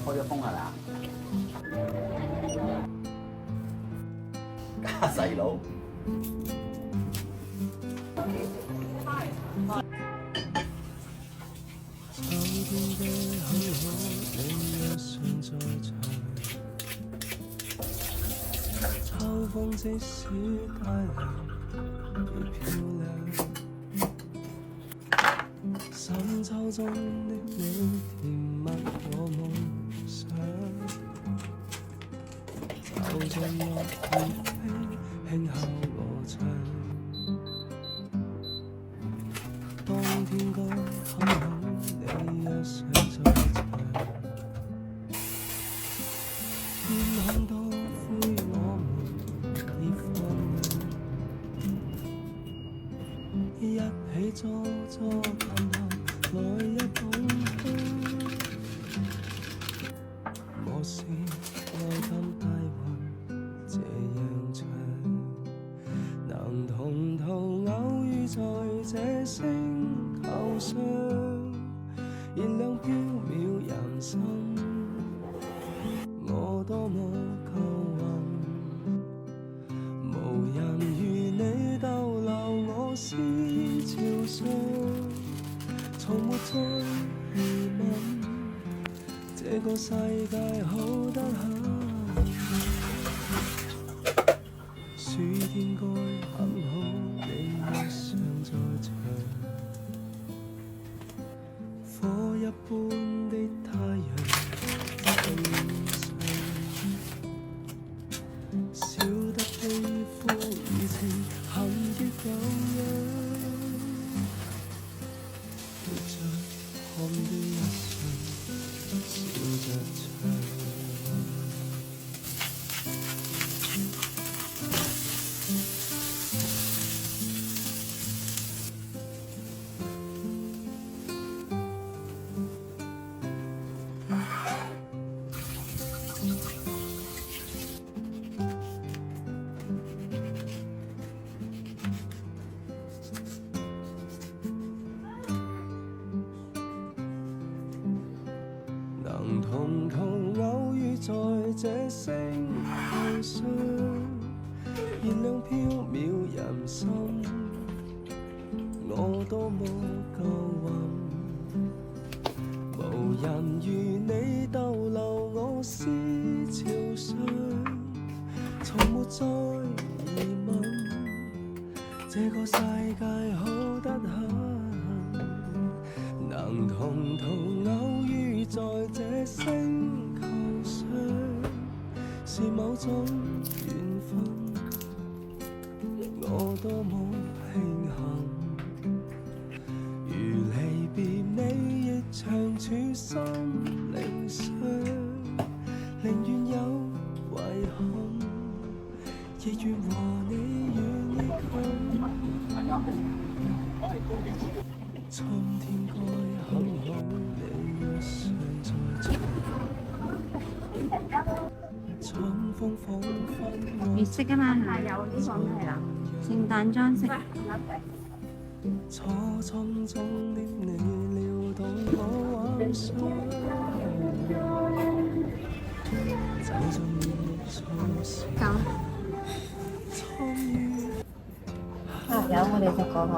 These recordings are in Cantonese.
開咗風係咪啊？家細佬。秋風即使帶來越漂亮，深秋中的你甜蜜我夢想，就像落葉飛輕敲我窗。當天該很好，你若尚在場，天空都灰我們已放亮，一起坐坐談談來一捧香。我是愛今大運這樣長，能同途偶遇在這星球上，燃亮飄渺人生。我多麼夠運，無人如你逗留我思潮上，從沒再疑問，這個世界好得很。暑天該很好，你若尚在場，火一般的太陽。笑得肌膚如情痕的舊樣，活着看的一瞬，笑着唱。能同途偶遇在這星球上，燃亮飄渺人生。我多麼夠運，無人如你逗留我思潮上，從沒再疑問，這個世界好得很。能同途偶遇在這星球上，是某種緣分。我多麼慶幸，如離別你亦長處心靈上，寧願有遺憾，亦願和你遠亦近。春天該很好，你若尚在場，春風彷彿月色啊嘛，有呢個係啦，聖誕裝飾。初衷中的你撩動我幻想，走進草時，參與。有我哋食過嗬。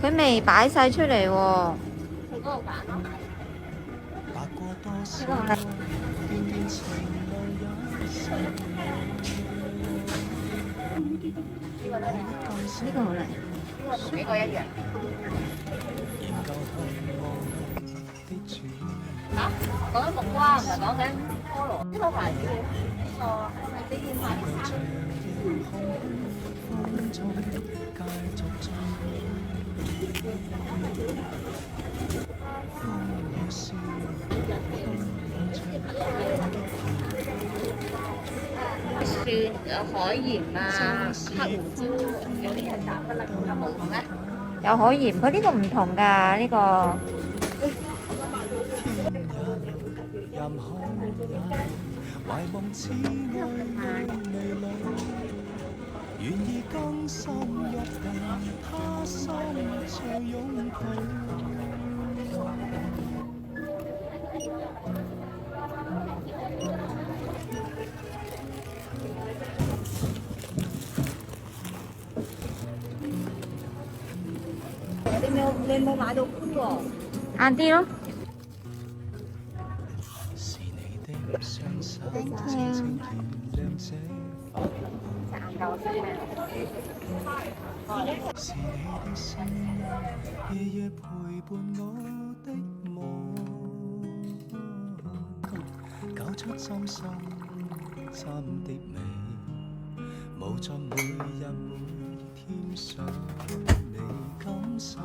佢未擺晒出嚟喎。佢嗰度揀咯。呢個係。呢個好靚。呢個同呢個一樣。嚇？講緊木瓜，唔係講緊菠蘿。呢個牌子嘅，呢個係你要買啲衫。算海鹽啊、黑胡椒，有啲係打不甩咁冇嘅咩？有海鹽，佢呢個唔同㗎，呢個任海也流，懷夢似愛愛未老，願意更深入定，他心再擁抱。你冇買到杯喎，晏啲咯。是你的雙手輕輕燃亮這是你的聲音，夜夜陪伴我的夢，搞出深深深的美，無盡每日每天想你感受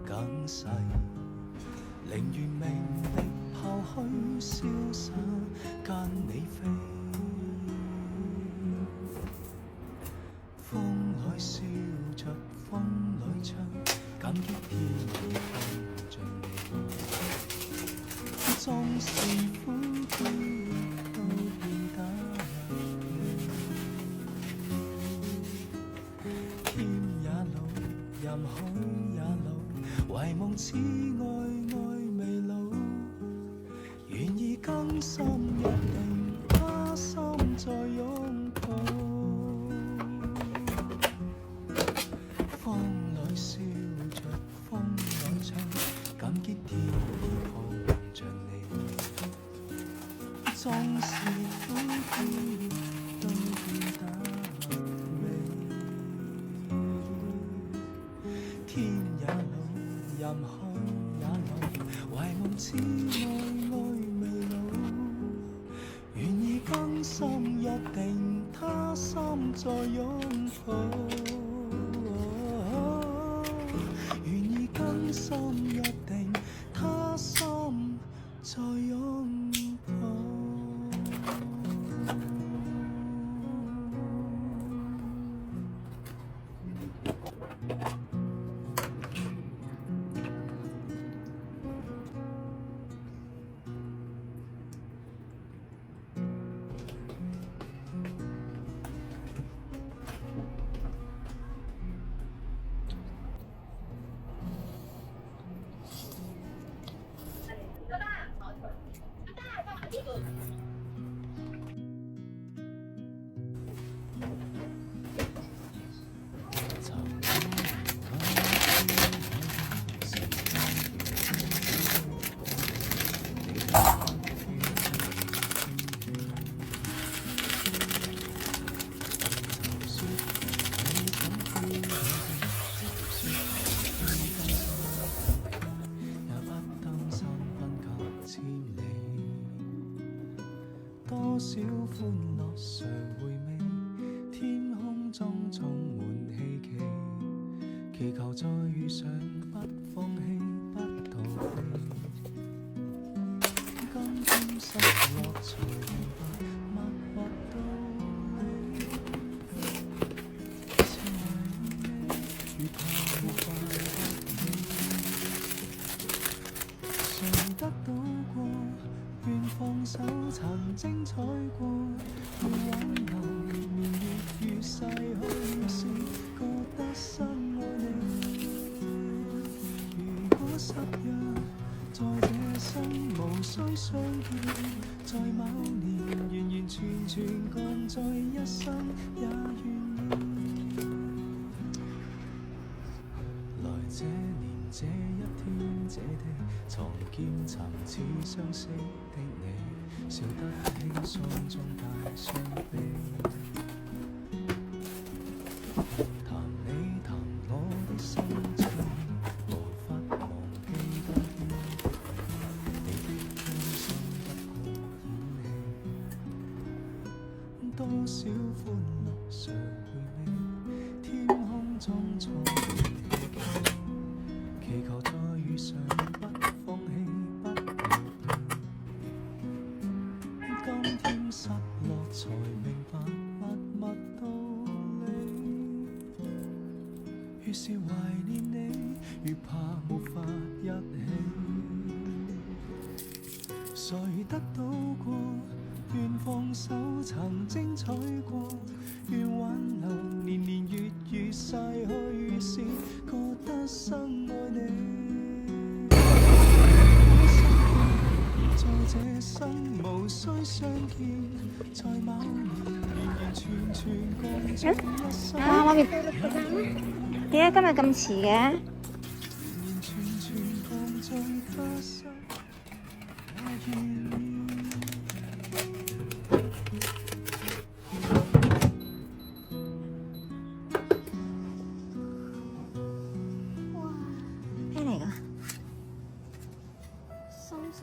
更細，寧願命力拋虛瀟灑，跟你飛。風裏笑着，風裏唱，感激天意碰着你。縱是苦澀都變得美。天也老，任海也老，懷夢似愛愛未老，願意更深約定，他心再擁抱。風裏笑着，風裏唱，感激天意碰着你。縱是苦澀都變得美。天也老，任海也老，懷夢似愛愛未老，願意更深約定，他心再擁抱。願意更深約定，他心再擁抱。多少歡樂常回味，天空中充滿希冀，祈求再遇上，不放棄，不逃避。今天失落才明白，默默到你，是你越怕沒辦法你，誰得到過？願放手，曾精彩過，要挽留，年月如逝去時，覺得深愛你。如果失約，在這生無需相見，在某年完完全全共在一生，也願意。來這年這一天這地，藏劍尋似相識的你，笑得輕鬆中帶傷悲。談你談我的心情，無法忘記當天你的真心不過演戲。多少歡樂常回味，天空中充滿希冀，祈求再遇上，不放棄，不逃避。今天失落，才明白默默道理。越是懷念你，越怕沒法一起。誰得到過，願放手，曾精彩過，願挽留，年年月月逝去，越是覺得深愛你。在這生無需相見，在某年完完全全共聚一生。媽咪，點解今日咁遲嘅？完完全全共聚一生，我願意。哇，咩嚟㗎？心心。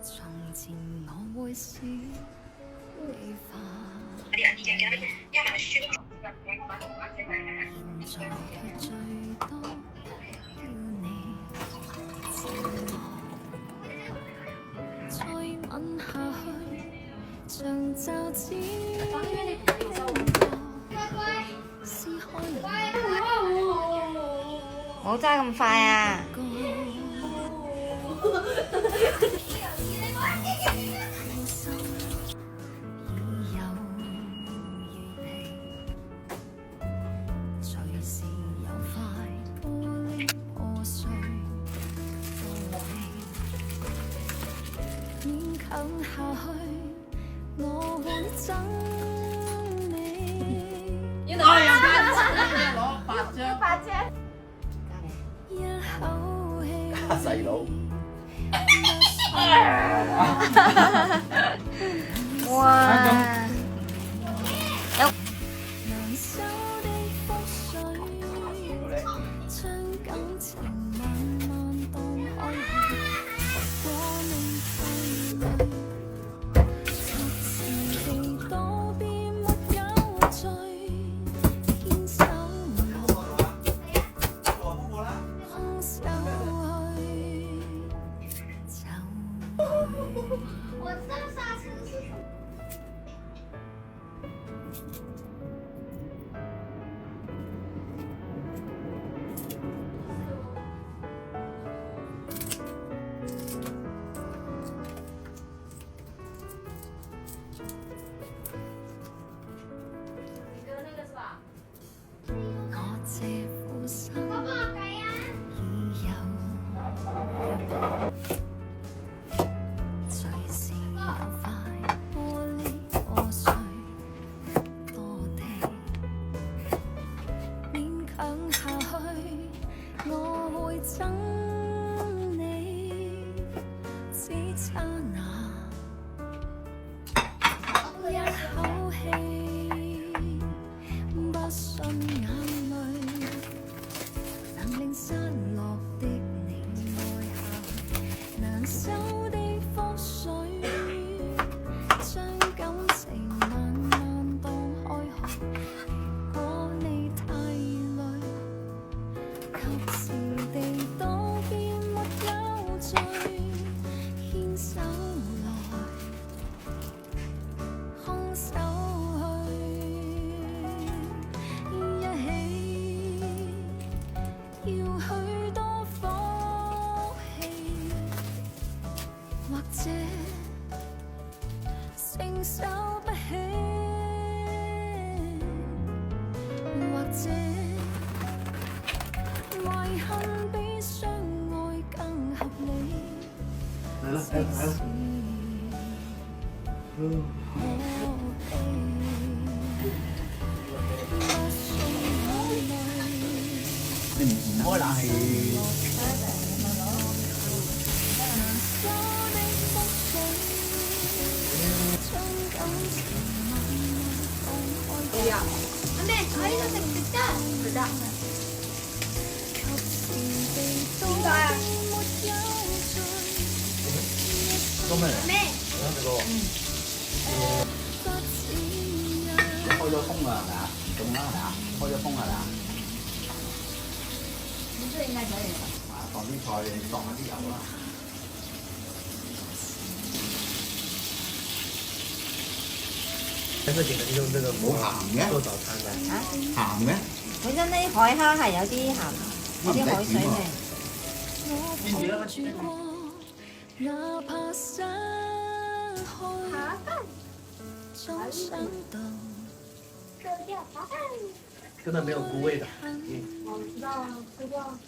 從前我會是你化，現在卻最多要你自我，再吻下去，像驟子撕開唔好揸咁快啊！下去，我會憎你。攞8張，一口氣加細佬。哇！難收的覆水，將感情慢慢當開去，過你太累。我知道刹车是什么。你哥那个是吧？我這副心好不好改呀？已有。隨時有塊玻璃破碎多地，勉強下去，我會憎你，只差那一口氣，不信眼淚能令失落的你愛下去，難收的覆水，將感情慢慢當開學。如果你太累，及時地道別沒有罪，牽手來，空手去，一起要許多福氣。或者承受不起，或者遺憾比相愛更合理。即使可悲，不信眼淚。你唔開冷氣。对呀，妹妹，还有这个的。及時咩嚟？咩？我食過。開咗風啦，係咪啊？唔凍啦，係咪啊？開咗風係咪啊？咁即係應該可以啦。放啲菜，當下啲油啦。但是點解用這個冇鹹嘅做早餐呢？嚇？鹹嘅，本身啲海蝦係有啲鹹，有啲海水味。邊住啦？住過，哪怕失去，總想到这叫麻蛋。根本沒有菇味的。我知道啊，吃過。